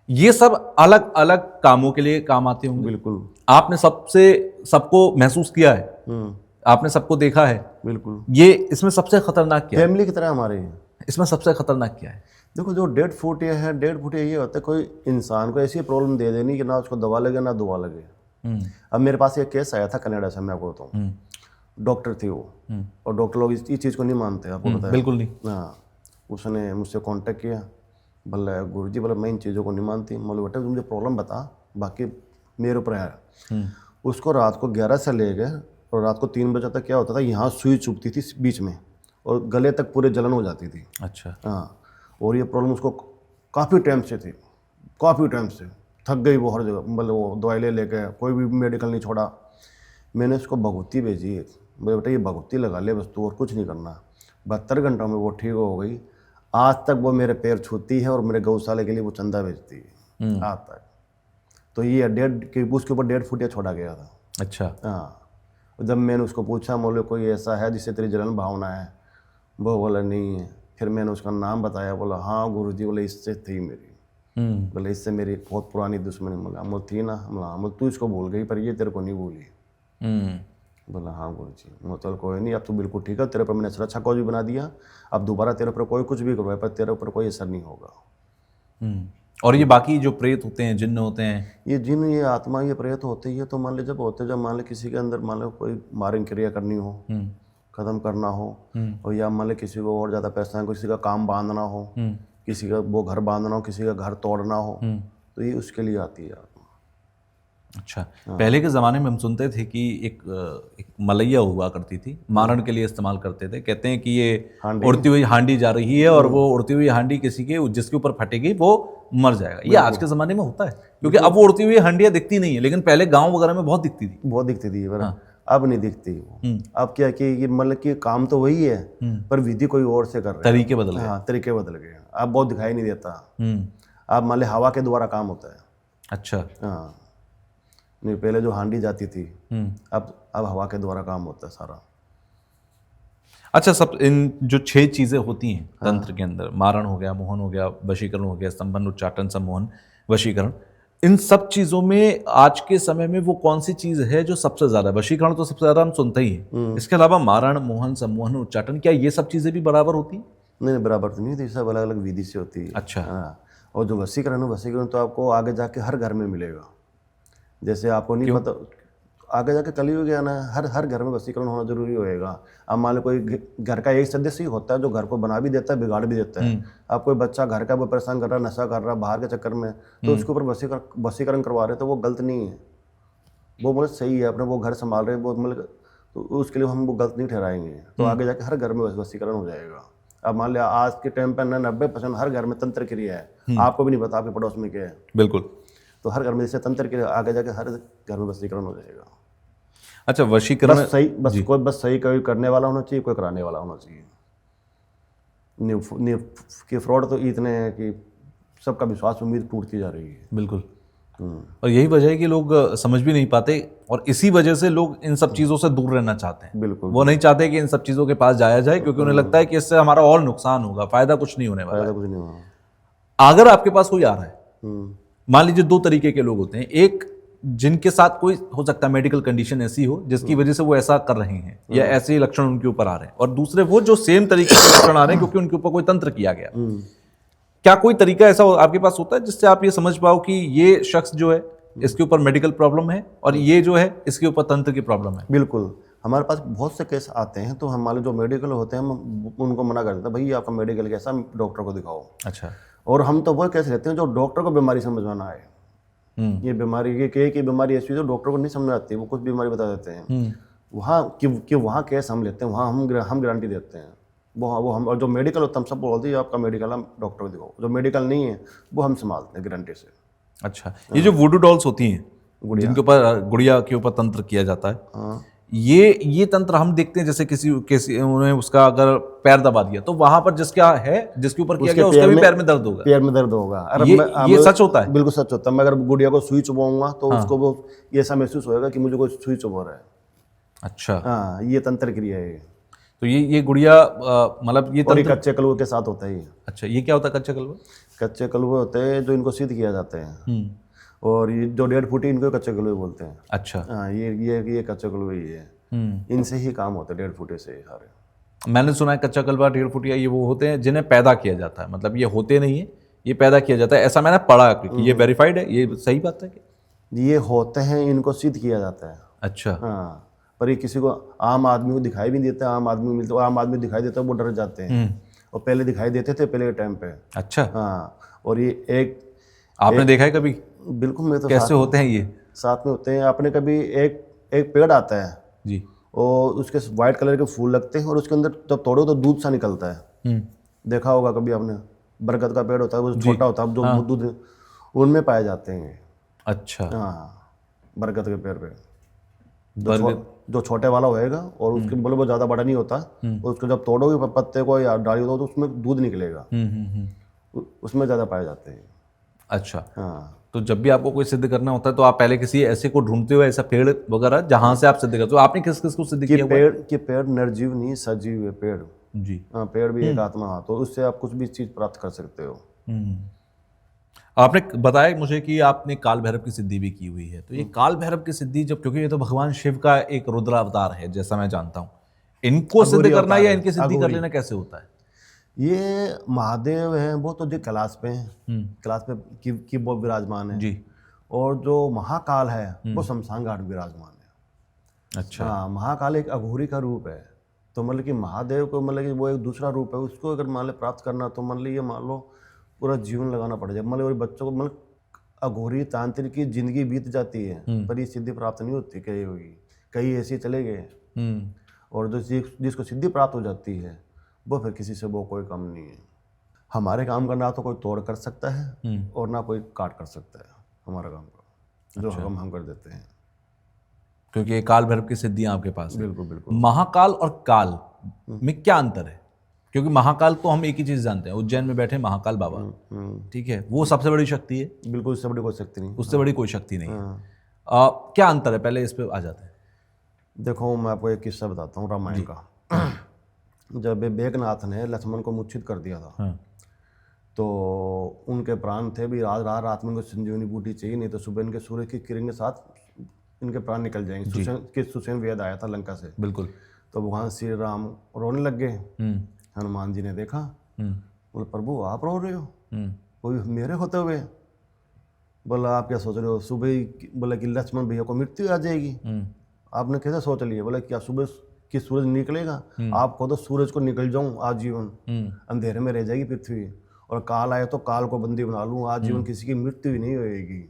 ये सब अलग अलग कामों के लिए काम आते होंगे। बिल्कुल। आपने सबको महसूस किया है, आपने सबको देखा है। बिल्कुल। ये इसमें सबसे खतरनाक क्या है? फैमिली की तरह हमारे हैं। इसमें सबसे खतरनाक क्या है? देखो, जो 1.5 फुटिया है, 1.5 फुटिया ये होता है कोई इंसान को ऐसी प्रॉब्लम दे देनी कि ना उसको दवा लगे ना दुआ लगे। अब मेरे पास एक केस आया था कनाडा से, मैं आपको बताऊँ। डॉक्टर थी वो, और डॉक्टर लोग इस चीज़ को नहीं मानते, आपको पता है। बिल्कुल नहीं। हाँ, उसने मुझसे कांटेक्ट किया, बोला गुरुजी, बोला मैं इन चीज़ों को नहीं मानती। बोले बेटा मुझे प्रॉब्लम बता, बाकी मेरे ऊपर है। उसको रात को 11 से ले गए और रात को 3 बजे तक क्या होता था, यहाँ सुई चुभती थी बीच में और गले तक पूरे जलन हो जाती थी। अच्छा। हाँ, और ये प्रॉब्लम उसको काफ़ी टाइम से थी, काफ़ी टाइम से। थक गई वो हर जगह, मतलब वो दवाई ले गए, कोई भी मेडिकल नहीं छोड़ा। मैंने उसको भगवती भेजी, बोले बेटा ये भगवती लगा ले बस, तू और कुछ नहीं करना। 72 घंटों में वो ठीक हो गई। आज तक वो मेरे पैर छूती है और मेरे गौशाले के लिए वो चंदा भेजती है आज तक। तो ये उसके ऊपर 1.5 फुटिया छोड़ा गया था। अच्छा। हाँ, जब मैंने उसको पूछा, बोले कोई ऐसा है जिससे तेरी जलन भावना है? वो बोला नहीं है। फिर मैंने उसका नाम बताया, बोला हाँ गुरुजी, बोले इससे थी मेरी, बोले इससे मेरी बहुत पुरानी दुश्मनी। बोला अमल थी ना? बोला अमल तू इसको भूल गई पर ये तेरे को नहीं भूली। बोला हाँ गुरुजी। मैं चल कोई नहीं, अब तो बिल्कुल ठीक है, तेरे पर मैंने सुरक्षा कवच भी बना दिया, अब दोबारा तेरे ऊपर कोई कुछ भी करवाए पर तेरे ऊपर कोई असर नहीं होगा। और ये बाकी जो प्रेत होते हैं, जिन्न होते हैं, ये जिन, ये आत्मा, ये प्रेत होते ही है। तो मान लो जब होते, जब मान लो किसी के अंदर मान लो कोई मारण क्रिया करनी हो, खत्म करना हो, और या मान लो किसी को और ज़्यादा पैसा, किसी का काम बांधना हो, किसी का वो घर बांधना हो, किसी का घर तोड़ना हो, तो ये उसके लिए आती है आत्मा। अच्छा, पहले के ज़माने में हम सुनते थे कि एक मलैया हुआ करती थी, मारण के लिए इस्तेमाल करते थे। कहते हैं कि ये उड़ती हुई हांडी जा रही है और वो उड़ती हुई हांडी किसी के जिसके ऊपर फटेगी वो मर जाएगा। ये आज के ज़माने में होता है, क्योंकि अब वो उड़ती हुई हांडियाँ दिखती नहीं है, लेकिन पहले गाँव वगैरह में बहुत दिखती थी। बहुत दिखती थी पर अब नहीं दिखती वो। अब क्या कि ये मतलब कि काम तो वही है पर विधि कोई और से कर रहे हैं। तरीके बदल गए। हाँ, तरीके बदल गए। अब बहुत दिखाई नहीं देता। हम्म, अब मान ली हवा के द्वारा काम होता है। अच्छा। हाँ, नहीं पहले जो हांडी जाती थी हम्म, अब हवा के द्वारा काम होता है सारा। अच्छा, सब इन जो 6 चीज़ें होती हैं तंत्र के अंदर, मारण हो गया, मोहन हो गया, वशीकरण हो गया, स्तंभन, उच्चाटन, सम्मोहन, वशीकरण, इन सब चीज़ों में आज के समय में वो कौन सी चीज़ है जो सबसे ज़्यादा, वशीकरण तो सबसे ज़्यादा हम सुनते ही हैं, इसके अलावा मारण, मोहन, सम्मोहन, उच्चाटन, क्या ये सब चीज़ें भी बराबर होती हैं? नहीं बराबर तो नहीं होती, सब अलग अलग विधि से होती है। अच्छा। हाँ, और जो वशीकरण है वशीकरण तो आपको आगे जाके हर घर में मिलेगा। जैसे आपको नहीं पता, आगे जाके कलयुग है ना, हर घर में वशीकरण होना जरूरी होएगा। अब मान लो कोई घर का एक सदस्य ही होता है जो घर को बना भी देता है, बिगाड़ भी देता है। अब कोई बच्चा घर का वो परेशान कर रहा है, नशा कर रहा है बाहर के चक्कर में, तो उसके ऊपर वशीकरण करवा रहे हैं, तो वो गलत नहीं है, वो मतलब सही है, अपने वो घर संभाल रहे हैं, वो मतलब तो उसके लिए हम वो गलत नहीं ठहराएंगे। तो आगे जाके हर घर में वशीकरण हो जाएगा। अब मान लिया आज के टाइम पर 90% हर घर में तंत्र क्रिया है, आपको भी नहीं पता आपके पड़ोस में क्या है। बिल्कुल। तो हर घर में जैसे तंत्र क्रिया, आगे जाके हर घर में वशीकरण हो जाएगा। अच्छा, वशीकरण बस सही कोई करने वाला होना चाहिए, कोई कराने वाला होना चाहिए। कि फ्रॉड तो इतने हैं कि सबका विश्वास उम्मीद टूटती जा रही है। बिल्कुल। और यही वजह है कि लोग समझ भी नहीं पाते, और इसी वजह से लोग इन सब चीज़ों से दूर रहना चाहते हैं। बिल्कुल, वो नहीं चाहते कि इन सब चीज़ों के पास जाया जाए, क्योंकि उन्हें लगता है कि इससे हमारा और नुकसान होगा, फायदा कुछ नहीं होने वाला फायदा है। कुछ नहीं होगा। अगर आपके पास कोई आ रहा है, मान लीजिए 2 तरीके के लोग होते हैं, एक जिनके साथ कोई हो सकता है मेडिकल कंडीशन ऐसी हो जिसकी वजह से वो ऐसा कर रहे हैं या ऐसे ही लक्षण उनके ऊपर आ रहे हैं, और दूसरे वो जो सेम तरीके के लक्षण आ रहे हैं क्योंकि उनके ऊपर कोई तंत्र किया गया। क्या कोई तरीका ऐसा आपके पास होता है जिससे आप ये समझ पाओ कि ये शख्स जो है इसके ऊपर मेडिकल प्रॉब्लम है और ये जो है इसके ऊपर तंत्र की प्रॉब्लम है? बिल्कुल, हमारे पास बहुत से केस आते हैं, तो हमारे जो मेडिकल होते हैं हम उनको मना कर देते हैं, भाई आपका मेडिकल कैसा, डॉक्टर को दिखाओ। अच्छा। और हम तो वो केस लेते हैं जो डॉक्टर को बीमारी समझवाना है। ये बीमारी, ये की बीमारी ऐसी है जो डॉक्टर को नहीं समझ आती, वो कुछ बीमारी बता देते हैं। वहाँ कि वहाँ केस हम लेते हैं, वहाँ हम गारंटी देते हैं। वो हम, और जो मेडिकल होता है हम सब बोलते हैं आपका मेडिकल हम डॉक्टर को दिखाओ, जो मेडिकल नहीं है वो हम संभालते हैं गारंटी से। अच्छा, ये जो वुडू डॉल्स होती हैं जिनके ऊपर गुड़िया के ऊपर तंत्र किया जाता है, ये तंत्र हम देखते हैं, जैसे किसी उन्हें उसका अगर पैर दबा दिया तो वहां पर जिसके ऊपर किया गया उसके भी पैर में दर्द होगा। पैर में दर्द होगा। अरे ये सच होता है? बिल्कुल सच होता है। मैं अगर गुड़िया को सुई चुभाऊंगा तो उसको वो ऐसा महसूस होगा कि मुझे कोई सुई चुभा रहा है। अच्छा। हाँ, ये तंत्र क्रिया है। तो ये गुड़िया मतलब ये तंत्र कच्चे कलुए के साथ होता है ये। अच्छा, ये क्या होता है कच्चा कलवा? कच्चे कलुए होते हैं जो इनको सिद्ध किया जाते हैं, और ये जो 1.5 फुट इनको कच्चे कलुए बोलते हैं। अच्छा। हाँ, ये कच्चे कलुए ही है। इनसे ही काम होता है 1.5 फुट से सारे। मैंने सुना है कच्चा कलवा 1.5 फुटिया ये वो होते हैं जिन्हें पैदा किया जाता है, मतलब ये होते नहीं है, ये पैदा किया जाता है, ऐसा मैंने पढ़ा। कि ये वेरीफाइड है, ये सही बात है कि ये होते हैं, इनको सिद्ध किया जाता है। अच्छा। हाँ, पर ये किसी को, आम आदमी को दिखाई भी नहीं देता। आम आदमी को मिलता, आम आदमी दिखाई देता है वो डर जाते हैं, और पहले दिखाई देते थे पहले के टाइम पे। अच्छा। हाँ, और ये आपने देखा है कभी? बिल्कुल, मैं तो कैसे होते हैं ये? साथ में होते हैं। आपने कभी एक पेड़ आता है जी, और उसके वाइट कलर के फूल लगते हैं, और उसके अंदर जब तोड़ो तो दूध सा निकलता है। देखा होगा कभी आपने, बरगद का पेड़ होता है, वो छोटा होता है, जो दूध उनमें पाए जाते हैं। अच्छा। हाँ, बरगद के पेड़ पे जो छोटे वाला होएगा, और उसके बोले वो ज़्यादा बड़ा नहीं होता, और उसको जब तोड़ोगे पत्ते को या डाली हो तो उसमें दूध निकलेगा। उसमें ज़्यादा पाए जाते हैं। अच्छा। हाँ, तो जब भी आपको कोई सिद्ध करना होता है तो आप पहले किसी ऐसे को ढूंढते हो, ऐसा पेड़ वगैरह जहां से आप सिद्ध करते हो? आपने किस किस को सिद्ध किया? पेड़ निर्जीव नहीं, सजीव है पेड़। जी। हाँ, पेड़ भी एक आत्मा। हाँ, तो उससे आप कुछ भी चीज़ प्राप्त कर सकते हो। आपने बताया मुझे कि आपने काल भैरव की सिद्धि भी की हुई है, तो ये काल भैरव की सिद्धि जब, क्योंकि ये तो भगवान शिव का एक रुद्र अवतार है जैसा मैं जानता हूँ, इनको सिद्ध करना या इनकी सिद्धि कर लेना कैसे होता है? ये महादेव हैं, वो तो जो कैलाश पे हैं, कैलाश पे की वो विराजमान है जी। और जो महाकाल है वो शमशान घाट विराजमान है। अच्छा। हाँ, महाकाल एक अघोरी का रूप है। तो मतलब कि महादेव को, मतलब कि वो एक दूसरा रूप है, उसको अगर मान लो प्राप्त करना तो मान लो ये मान लो पूरा जीवन लगाना पड़ जाए। मतलब बच्चों को, मतलब अघोरी तांत्रिक की जिंदगी बीत जाती है, पर ये सिद्धि प्राप्त नहीं होती कहीं होगी, कई ऐसे चले गए। और जो जिसको सिद्धि प्राप्त हो जाती है वो फिर किसी से वो कोई कम नहीं है। हमारे काम का ना तो कोई तोड़ कर सकता है और ना कोई काट कर सकता है हमारा काम का, जो अच्छा। हम कर देते हैं। क्योंकि काल भैरव की सिद्धियां आपके पास है। बिल्कुल बिल्कुल। महाकाल और काल में क्या अंतर है? क्योंकि महाकाल तो हम एक ही चीज जानते हैं, उज्जैन में बैठे महाकाल बाबा, ठीक है, वो सबसे बड़ी शक्ति है, बिल्कुल, उससे बड़ी कोई शक्ति नहीं। उससे बड़ी कोई शक्ति नहीं है। हाँ। क्या अंतर है, पहले इस पे आ जाते हैं। देखो मैं आपको एक किस्सा बताता हूँ रामायण का। जब मेघनाथ ने लक्ष्मण को मूर्छित कर दिया था, हाँ। तो उनके प्राण थे भी रात में उनको संजीवनी बूटी चाहिए, नहीं तो सुबह इनके सूर्य की किरण के साथ इनके प्राण निकल जाएंगे। सुसेन वेद आया था लंका से। बिल्कुल। तो भगवान श्री राम रोने लग गए। हनुमान जी ने देखा, बोले प्रभु आप रो रहे हो, कोई मेरे होते हुए? बोला आप क्या सोच रहे हो, सुबह ही बोला कि लक्ष्मण भैया को मृत्यु आ जाएगी, आपने कैसे सोच लिया? बोला क्या सुबह कि सूरज निकलेगा, आपको तो सूरज को निकल जाऊं आजीवन, अंधेरे में रह जाएगी पृथ्वी, और काल आए तो काल को बंदी बना लूं, आजीवन किसी की मृत्यु ही नहीं होएगी।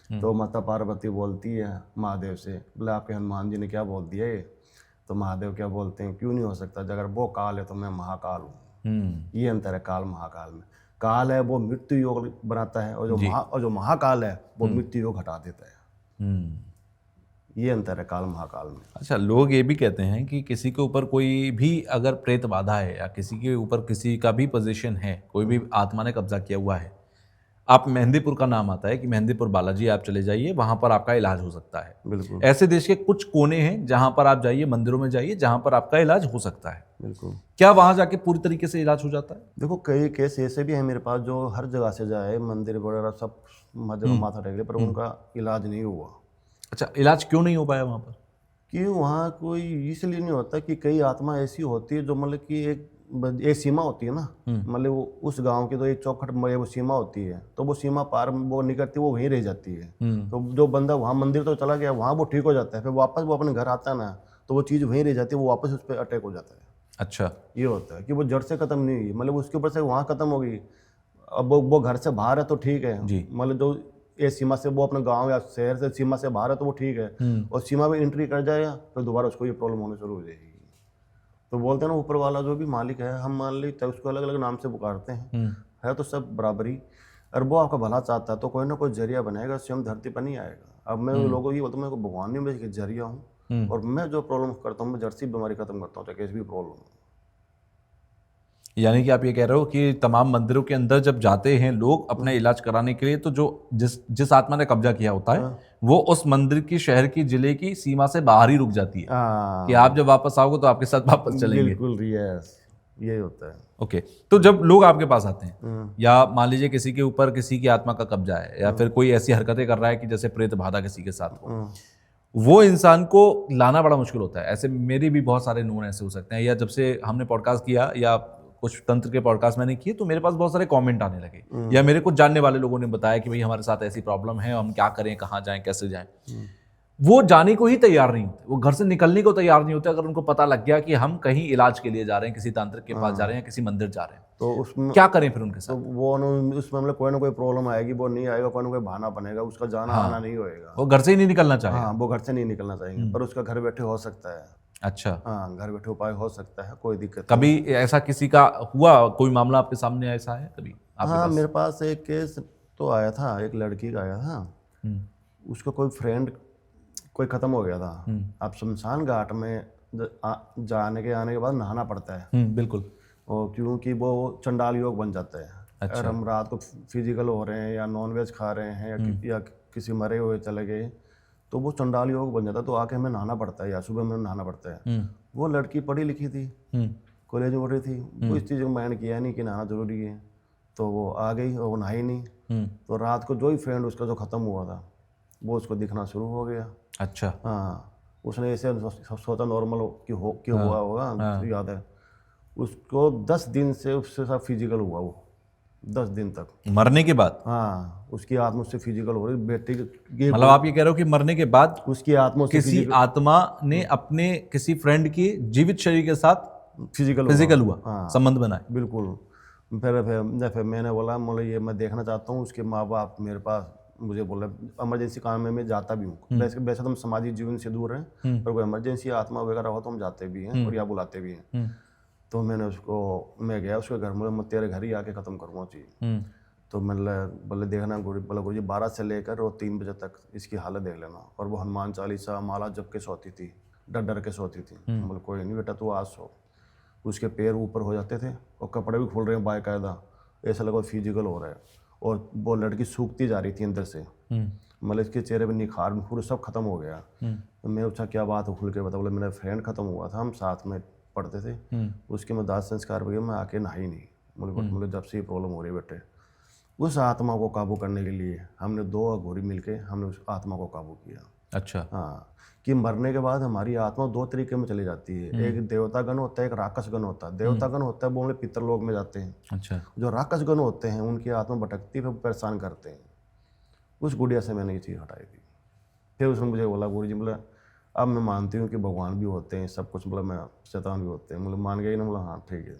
तो माता पार्वती बोलती है महादेव से, बोले आपके हनुमान जी ने क्या बोल दिया ये? तो महादेव क्या बोलते हैं, क्यों नहीं हो सकता, अगर वो काल है तो मैं महाकाल हूँ। ये अंतर है काल महाकाल में। काल है वो मृत्यु योग बनाता है, और जो महाकाल है वो मृत्यु योग हटा देता है। ये अंतर है काल महाकाल में। अच्छा, लोग ये भी कहते हैं कि किसी के ऊपर कोई भी अगर प्रेत बाधा है या किसी के ऊपर किसी का भी पोजीशन है, कोई भी आत्मा ने कब्जा किया हुआ है, आप मेहंदीपुर का नाम आता है कि मेहंदीपुर बालाजी आप चले जाइए, वहां पर आपका इलाज हो सकता है। बिल्कुल। ऐसे देश के कुछ कोने हैं जहां पर आप जाइए, मंदिरों में जाइए, जहां पर आपका इलाज हो सकता है। बिल्कुल। क्या वहां जाके पूरी तरीके से इलाज हो जाता है? देखो कई केस ऐसे भी हैं मेरे पास जो हर जगह से जाए, मंदिर वगैरह सब जगह माथा टेक ले, पर उनका इलाज नहीं हुआ। अच्छा, इलाज क्यों नहीं हो पाया वहां पर? कि वहाँ कोई इसलिए नहीं होता कि कई आत्मा ऐसी होती है जो मतलब कि एक सीमा होती है ना, मतलब वो उस गांव की तो एक चौखट में वो सीमा होती है, तो वो सीमा पार वो नहीं करती, वो वहीं रह जाती है। तो जो बंदा वहाँ मंदिर तो चला गया, वहाँ वो ठीक हो जाता है, फिर वापस वो अपने घर आता है ना, तो वो चीज़ वहीं रह जाती है, वो वापस उस पर अटैक हो जाता है। अच्छा, ये होता है कि वो जड़ से खत्म नहीं हुई, मतलब उसके ऊपर से वहाँ खत्म हो गई, अब वो घर से बाहर है तो ठीक है, मतलब जो ये सीमा से वो अपने गांव या शहर से सीमा से बाहर है तो वो ठीक है, और सीमा में एंट्री कर जाएगा तो दोबारा उसको ये प्रॉब्लम होने शुरू हो जाएगी। तो बोलते हैं ना ऊपर वाला जो भी मालिक है, हम मान लीजिए उसको अलग अलग नाम से पुकारते हैं, है तो सब बराबरी, और वो आपका भला चाहता है तो कोई ना कोई जरिया बनाएगा, स्वयं धरती पर नहीं आएगा। अब मैं लोगों को ये बोलता हूँ, मैं भगवान नहीं, मैं जरिया हूँ, और मैं जो प्रॉब्लम करता हूँ मैं जड़ से बीमारी खत्म करता हूँ, चाहे कैसी भी प्रॉब्लम हो। यानी कि आप ये कह रहे हो कि तमाम मंदिरों के अंदर जब जाते हैं लोग अपना इलाज कराने के लिए, तो जो जिस आत्मा ने कब्जा किया होता है वो उस मंदिर की, शहर की, जिले की सीमा से बाहर ही रुक जाती है कि आप जब वापस आओगे तो आपके साथ वापस चलेंगे। बिल्कुल, यस, यही होता है। ओके, तो जब लोग आपके पास आते हैं, या मान लीजिए किसी के ऊपर किसी की आत्मा का कब्जा है, या फिर कोई ऐसी हरकतें कर रहा है कि जैसे प्रेत बाधा किसी के साथ हो, वो इंसान को लाना बड़ा मुश्किल होता है। ऐसे मेरे भी बहुत सारे नोन ऐसे हो सकते हैं, या जब से हमने पॉडकास्ट किया या कुछ तंत्र के पॉडकास्ट मैंने किए, तो मेरे पास बहुत सारे कमेंट आने लगे, या मेरे कुछ जानने वाले लोगों ने बताया कि भाई हमारे साथ ऐसी प्रॉब्लम है, हम क्या करें, कहाँ जाएं, कैसे जाएं। वो जाने को ही तैयार नहीं होते, वो घर से निकलने को तैयार नहीं होते अगर उनको पता लग गया कि हम कहीं इलाज के लिए जा रहे हैं, किसी तांत्रिक के पास जा रहे हैं, किसी मंदिर जा रहे हैं, तो उसमें क्या करें फिर उनके साथ? तो वो उसमें मतलब कोई ना कोई प्रॉब्लम आएगी, वो नहीं आएगा, कोई ना कोई बहाना बनेगा, उसका जाना आना नहीं होएगा। वो घर से ही नहीं निकलना चाहिए। हाँ, वो घर से नहीं निकलना चाहेंगे, पर उसका घर बैठे हो सकता है। अच्छा, हाँ, घर बैठे उपाय हो सकता है, कोई दिक्कत कभी ऐसा किसी का हुआ, कोई मामला आपके सामने ऐसा है कभी? हाँ, मेरे पास एक केस तो आया था, एक लड़की का आया था, उसका कोई फ्रेंड कोई खत्म हो गया था। अब शमशान घाट में आने के बाद नहाना पड़ता है। बिल्कुल। और क्योंकि वो चंडाल योग बन जाता है। अच्छा। अगर हम रात को फिजिकल हो रहे हैं या नॉनवेज खा रहे हैं या किसी मरे हुए चले गए, तो वो चंडाल योग बन जाता है, तो आके हमें नहाना पड़ता है या सुबह में नहाना पड़ता है। वो लड़की पढ़ी लिखी थी, कॉलेज में पढ़ी थी, वो इस चीज़ को माइंड किया नहीं कि नहाना जरूरी है, तो वो आ गई और वो नहाई नहीं। तो रात को जो ही फ्रेंड उसका जो ख़त्म हुआ था वो उसको दिखना शुरू हो गया। अच्छा। हाँ, उसने ऐसे सोचा नॉर्मल हुआ होगा, याद है उसको 10 दिन से उससे साथ फिजिकल हुआ, वो 10 दिन तक मरने के बाद। हाँ, उसकी आत्मा उससे फिजिकल हो रही, बेटे की, मतलब आप ये कह रहे हो कि मरने के बाद उसकी आत्मा किसी आत्मा ने अपने किसी फ्रेंड के जीवित शरीर के साथ फिजिकल हुआ, हाँ, संबंध बनाए। बिल्कुल। फिर मैंने बोला ये मैं देखना चाहता हूँ, उसके माँ बाप मेरे पास मुझे बोला इमरजेंसी काम में मैं जाता भी हूँ। वैसे तो हम समाजिक जीवन से दूर हैं, पर कोई इमरजेंसी आत्मा वगैरह हो तो हम जाते भी हैं और या बुलाते भी हैं। तो मैं गया उसके घर में, मैं तेरे घर ही आके ख़त्म करूँगा चीज़। तो बोले देखना गुरु जी 12 से लेकर और 3 बजे तक इसकी हालत देख लेना। और वो हनुमान चालीसा माला जप के सोती थी, डर डर के सोती थी। बोले कोई नहीं बेटा, तू आज सो। उसके पैर ऊपर हो जाते थे और कपड़े भी खोल रहे हैं बाकायदा, ऐसा लगा फिजिकल हो रहा है। और वो लड़की सूखती जा रही थी अंदर से, मतलब इसके चेहरे पे निखार पूरे सब खत्म हो गया। तो मैं पूछा क्या बात है, खुल के बता। बोले मेरा फ्रेंड खत्म हुआ था, हम साथ में पढ़ते थे, उसके मैं दाह संस्कार हो गया, मैं आके नहाई नहीं। बोले जब से ये प्रॉब्लम हो रही है बेटे। उस आत्मा को काबू करने के लिए हमने 2 अघोरी मिलके हमने उस आत्मा को काबू किया। अच्छा। हाँ, कि मरने के बाद हमारी आत्मा 2 तरीके में चली जाती है। एक देवता गण होता है, एक राक्षस गण होता है। देवता गण होता है वो हमें पितरलोक में जाते हैं। अच्छा। जो राक्षस गण होते हैं उनकी आत्मा भटकती है, परेशान करते हैं। उस गुड़िया से मैंने ये चीज़ हटाई थी। फिर उसने मुझे बोला गुरु जी, मतलब अब मैं मानती हूँ कि भगवान भी होते हैं, सब कुछ, मतलब मैं शैतान भी होते हैं। मतलब मान गई ना, मतलब हाँ ठीक है।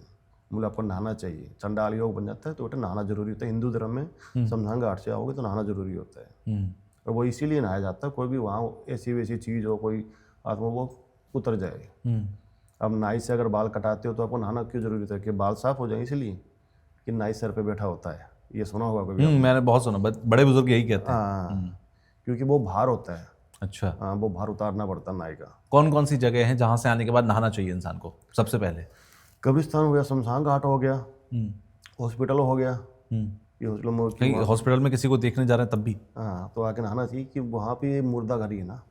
मतलब आपको नहाना चाहिए, चंडाल योग बन जाता है तो बेटा नहाना जरूरी होता है। हिंदू धर्म में शमशान घाट से आओगे तो नहाना जरूरी होता है। और वो इसीलिए नहाया जाता है, कोई भी वहाँ ऐसी वैसी चीज़ हो, कोई आत्मा वो उतर जाए। अब नाई से अगर बाल कटाते हो तो आपको नहाना क्यों जरूरी होता है? कि बाल साफ हो जाए, इसलिए कि नाई सर पे बैठा होता है। ये सुना होगा कभी? मैंने बहुत सुना, बड़े बुजुर्ग यही कहते हैं। हाँ, क्योंकि वो भार होता है। अच्छा। हाँ, वो भार उतारना पड़ता है नाई का। कौन कौन सी जगह हैं जहाँ से आने के बाद नहाना चाहिए इंसान को सबसे पहले? कब्रिस्तान हो गया, शमशान घाट हो गया, हॉस्पिटल हो गया। ये हॉस्पिटल में कहीं हॉस्पिटल में किसी को देखने जा रहे हैं तब भी? हाँ, तो आके नहाना चाहिए कि वहाँ पे मुर्दा घर ही है ना,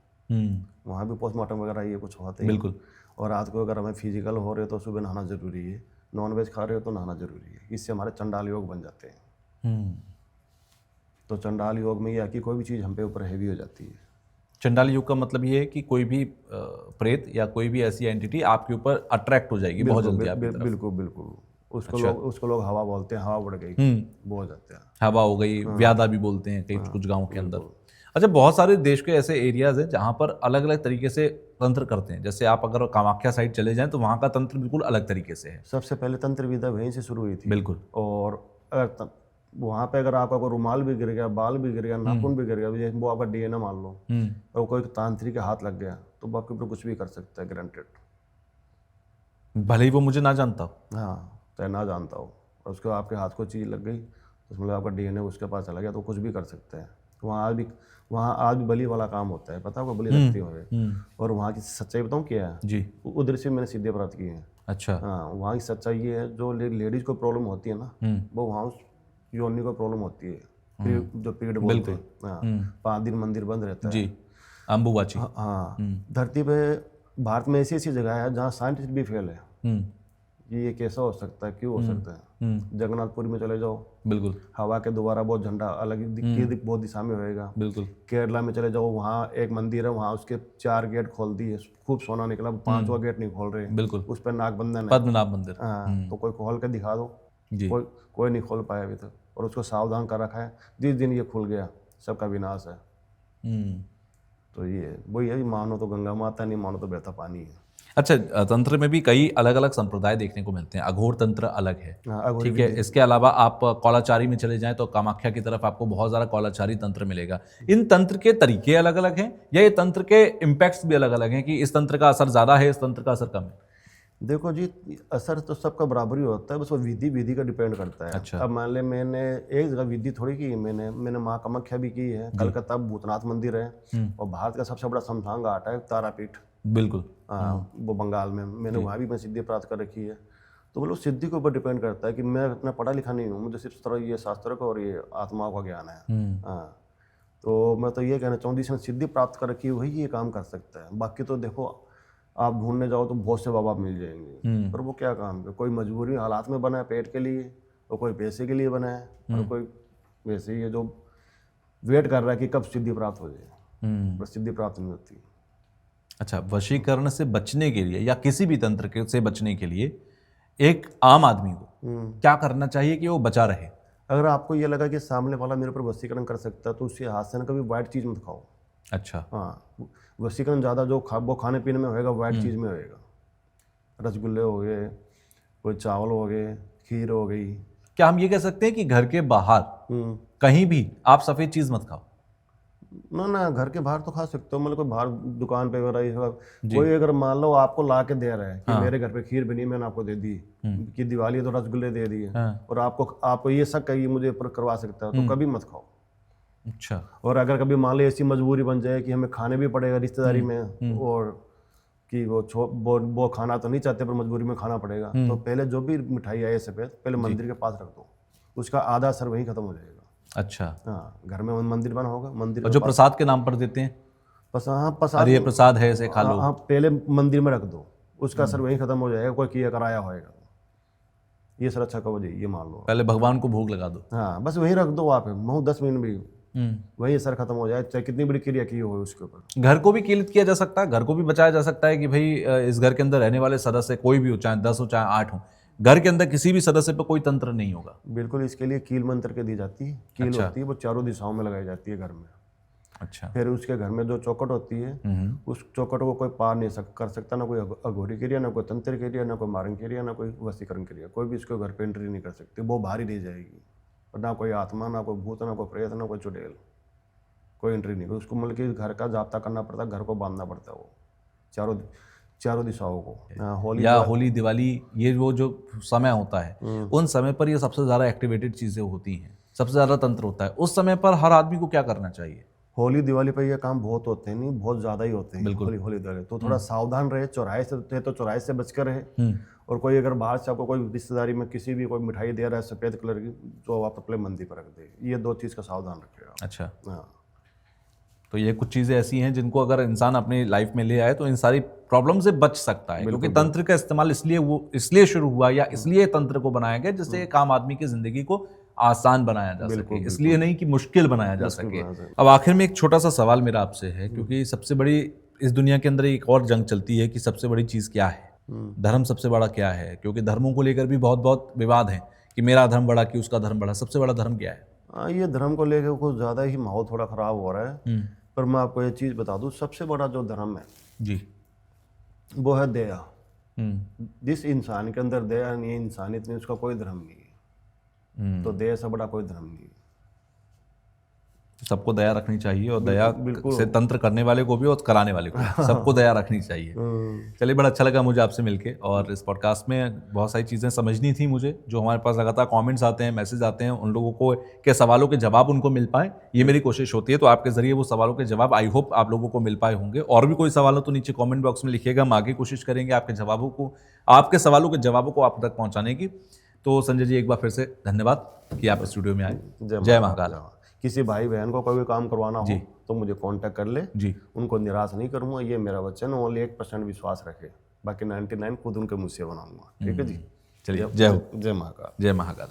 वहाँ भी पोस्टमार्टम वगैरह ये कुछ होते हैं। बिल्कुल। और रात को अगर हमें फिजिकल हो रहे हो तो सुबह नहाना जरूरी है। नॉन वेज खा रहे हो तो नहाना जरूरी है। इससे हमारे चंडाल योग बन जाते हैं। तो चंडाल योग में यह है कि कोई भी चीज़ हम पे ऊपर हैवी हो जाती है। चंडाल योग का मतलब ये है कि कोई भी प्रेत या कोई भी ऐसी एंटिटी आपके ऊपर अट्रैक्ट हो जाएगी बहुत जल्दी आपकी तरफ। बिल्कुल बिल्कुल। उसको लोग हवा बोलते हैं, हवा बढ़ गई, बोल जाते हैं। हवा हो गई, व्यादा भी बोलते हैं कई कुछ गाँव के अंदर। अच्छा, बहुत सारे देश के ऐसे एरियाज हैं जहाँ पर अलग अलग तरीके से तंत्र करते हैं। जैसे आप अगर कामाख्या साइड चले जाएं तो वहाँ का तंत्र बिल्कुल अलग तरीके से है। सबसे पहले तंत्र विद्या वहीं से शुरू हुई थी। बिल्कुल। और अगर वहाँ पे अगर आपका कोई रुमाल भी गिर गया, बाल भी गिर गया, नाखून भी गिर गया, वो आपका डीएनए मान लो, और कोई तांत्रिक के हाथ लग गया तो वो आपके ऊपर कुछ भी कर सकता है, ग्रांटेड। भले ही वो मुझे ना जानता हो। हाँ, चाहे ना जानता हो, और उसको आपके हाथ को चीज़ लग गई तो उसमें आपका डीएनए उसके पास चला गया तो कुछ भी कर सकते हैं। वहाँ आज भी बलि वाला काम होता है, पता होगा, बलि रखते हुए। और वहाँ की सच्चाई बताऊँ क्या है जी? उधर से मैंने सिद्धि प्राप्त की है। अच्छा। हाँ, वहाँ की सच्चाई ये है, जो लेडीज को प्रॉब्लम होती है ना, वो वहाँ योनि को प्रॉब्लम होती है, जो पीरियड बोलते हैं। हाँ, 5 दिन मंदिर बंद रहता है जी, अम्बुबाची। हाँ, धरती पे भारत में ऐसी ऐसी जगह है जहाँ साइंटिस्ट भी फेल है कि ये कैसा हो सकता है, क्यों हो सकता है। जगन्नाथपुरी में चले जाओ, बिल्कुल, हवा के दोबारा बहुत झंडा अलग बहुत दिशा में होएगा। बिल्कुल। केरला में चले जाओ, वहाँ एक मंदिर है, वहाँ उसके 4 गेट खोल दिए, खूब सोना निकला, 5वां गेट नहीं खोल रहे। बिल्कुल। उस पर नागबंधन है, पद्मनाभ मंदिर। हाँ, तो कोई खोल के दिखा दो। जी। कोई नहीं खोल पाया अभी तक, और उसको सावधान कर रखा है। जिस दिन ये खुल गया सबका विनाश है। तो ये वही है, मानो तो गंगा माता, नहीं मानो तो बहता पानी है। अच्छा, तंत्र में भी कई अलग अलग संप्रदाय देखने को मिलते हैं। अघोर तंत्र अलग है, अघोरी ठीक है। इसके अलावा आप कौलाचारी में चले जाएं तो कामाख्या की तरफ आपको बहुत सारा कौलाचारी तंत्र मिलेगा। इन तंत्र के तरीके अलग अलग हैं या ये तंत्र के इम्पैक्ट्स भी अलग अलग हैं कि इस तंत्र का असर ज़्यादा है, इस तंत्र का असर कम है? देखो जी, असर तो सबका बराबर ही होता है, बस वो विधि का डिपेंड करता है। अच्छा। अब मान ले मैंने एक जगह विधि थोड़ी की, मैंने माँ कामाख्या भी की है, कलकत्ता भूतनाथ मंदिर है, और भारत का सबसे बड़ा शमशान घाट है तारापीठ। बिल्कुल। हाँ, वो बंगाल में, मैंने वहाँ भी मैं सिद्धि प्राप्त कर रखी है। तो मतलब सिद्धि के ऊपर डिपेंड करता है कि मैं इतना पढ़ा लिखा नहीं हूँ, मुझे सिर्फ तरह ये शास्त्र का और ये आत्माओं का ज्ञान है। हाँ, तो मैं तो ये कहना चाहूँ जिसने सिद्धि प्राप्त कर रखी है वही ये काम कर सकता है। बाकी तो देखो, आप ढूंढने जाओ तो बहुत से बाबा मिल जाएंगे, पर वो क्या काम है, कोई मजबूरी हालात में बना है पेट के लिए, और कोई पैसे के लिए बना है, और कोई वैसे ही है जो वेट कर रहा है कि कब सिद्धि प्राप्त हो जाए, पर सिद्धि प्राप्त नहीं होती। अच्छा, वशीकरण से बचने के लिए या किसी भी तंत्र से बचने के लिए एक आम आदमी को क्या करना चाहिए कि वो बचा रहे? अगर आपको ये लगा कि सामने वाला मेरे ऊपर वशीकरण कर सकता है तो उसके हाथ से ना कभी वाइट चीज़ मत खाओ। अच्छा। हाँ, वशीकरण ज़्यादा जो वो खाने पीने में होएगा वाइट चीज़ में होएगा। रसगुल्ले हो गए, कोई चावल हो गए, खीर हो गई। क्या हम ये कह सकते हैं कि घर के बाहर कहीं भी आप सफ़ेद चीज़ मत खाओ? ना घर के बाहर तो खा सकते हो, मतलब कोई बाहर दुकान पे वगैरह ये सब, कोई अगर मान लो आपको ला के दे रहा है कि मेरे घर पे खीर बनी मैंने आपको दे दी, कि दिवाली है तो रसगुल्ले दे दिए, और आपको ये शक है कि मुझे पर करवा सकता है, तो कभी मत खाओ। अच्छा। और अगर कभी मान लो ऐसी मजबूरी बन जाए कि हमें खाने भी पड़ेगा रिश्तेदारी में, और कि वो खाना तो नहीं चाहते पर मजबूरी में खाना पड़ेगा, तो पहले जो भी मिठाई आए सफेद पहले मंदिर के पास रख दो, उसका आधा असर वहीं खत्म हो जाएगा। अच्छा। हाँ, घर में मंदिर बना होगा, मंदिर और जो प्रसाद के नाम पर देते हैं, प्रसाद, अरे ये प्रसाद है इसे खा लो, हाँ पहले मंदिर में रख दो, उसका असर वहीं खत्म हो जाएगा, कोई किया कराया होएगा, ये सुरक्षा का वजह ये मान लो। पहले भगवान को भोग लगा दो। हाँ बस वहीं रख दो आप, महू 10 मिनट भी वही असर खत्म हो जाए, चाहे कितनी बड़ी क्रिया की हो उसके ऊपर। घर को भी कीलित किया जा सकता है, घर को भी बचाया जा सकता है कि भाई इस घर के अंदर रहने वाले सदस्य कोई भी हो, चाहे 10 हो चाहे 8 हो, घर के अंदर किसी भी सदस्य पर कोई तंत्र नहीं होगा। बिल्कुल, इसके लिए कील मंत्र के दी जाती है, कील अच्छा। होती है वो चारों दिशाओं में लगाई जाती है घर में। अच्छा। फिर उसके घर में जो चौखट होती है, उस चौखट को कोई पार नहीं कर सकता, ना कोई अघोरी क्रिया, ना कोई तंत्र क्रिया, ना कोई मारन क्रिया, ना कोई वशीकरण क्रिया, कोई भी उसके घर पे एंट्री नहीं कर सकती, वो बाहर ही रह जाएगी, और ना कोई आत्मा, ना कोई भूत, ना कोई प्रेत, ना कोई चुड़ैल, कोई एंट्री नहीं। उसको मतलब कि घर का जाप्ता करना पड़ता है, घर को बांधना पड़ता है, वो चारों दिशाओं को। होली या होली दिवाली ये वो जो समय होता है, उन समय पर ये सबसे ज़्यादा एक्टिवेटेड चीज़ें होती हैं, सबसे ज़्यादा तंत्र होता है, उस समय पर हर आदमी को क्या करना चाहिए? होली दिवाली पे ये काम बहुत होते हैं, नहीं बहुत ज़्यादा ही होते हैं। होली दिवाली तो थोड़ा सावधान रहे, चौराहे से तो चौराहे से बचकर रहे, और कोई अगर बाहर से आपको कोई रिश्तेदारी में किसी भी कोई मिठाई दे रहा है सफ़ेद कलर की, तो आप अपने मंदिर पर रख दे, ये 2 चीज़ का सावधान रखेगा। अच्छा। हाँ, तो ये कुछ चीज़ें ऐसी हैं जिनको अगर इंसान अपनी लाइफ में ले आए तो इन सारी प्रॉब्लम से बच सकता है, क्योंकि तंत्र का इस्तेमाल इसलिए शुरू हुआ या इसलिए तंत्र को बनाया गया जिससे एक आम आदमी की जिंदगी को आसान बनाया जा सके, इसलिए नहीं कि मुश्किल बनाया जा सके। अब आखिर में एक छोटा सा सवाल मेरा आपसे है, क्योंकि सबसे बड़ी इस दुनिया के अंदर एक और जंग चलती है कि सबसे बड़ी चीज़ क्या है, धर्म सबसे बड़ा क्या है, क्योंकि धर्मों को लेकर भी बहुत बहुत विवाद है कि मेरा धर्म बड़ा कि उसका धर्म बड़ा, सबसे बड़ा धर्म क्या है? हाँ, ये धर्म को लेकर कुछ ज़्यादा ही माहौल थोड़ा ख़राब हो रहा है, पर मैं आपको ये चीज़ बता दूँ, सबसे बड़ा जो धर्म है जी, वो है दया। जिस इंसान के अंदर दया नहीं है, इंसानियत नहीं, उसका कोई धर्म नहीं है। तो दया से बड़ा कोई धर्म नहीं है। सबको दया रखनी चाहिए, और दया से तंत्र करने वाले को भी और कराने वाले को भी, सबको दया रखनी चाहिए। चलिए, बड़ा अच्छा लगा मुझे आपसे मिलके, और इस पॉडकास्ट में बहुत सारी चीज़ें समझनी थी मुझे, जो हमारे पास लगातार कमेंट्स आते हैं, मैसेज आते हैं, उन लोगों को के सवालों के जवाब उनको मिल पाए, ये मेरी कोशिश होती है। तो आपके जरिए वो सवालों के जवाब आई होप आप लोगों को मिल पाए होंगे। और भी कोई सवाल हो तो नीचे कॉमेंट बॉक्स में लिखिएगा, हम आगे कोशिश करेंगे आपके सवालों के जवाबों को आप तक पहुँचाने की। तो संजय जी, एक बार फिर से धन्यवाद कि आप स्टूडियो में आए। जय महाकाल। किसी भाई बहन को कोई भी काम करवाना हो तो मुझे कांटेक्ट कर ले जी, उनको निराश नहीं करूंगा, ये मेरा वचन। ओनली 1% विश्वास रखे, बाकी 99 खुद उनके मुझसे बनाऊंगा। ठीक है जी। चलिए, जय हो। जय महाकाल। जय महाकाल।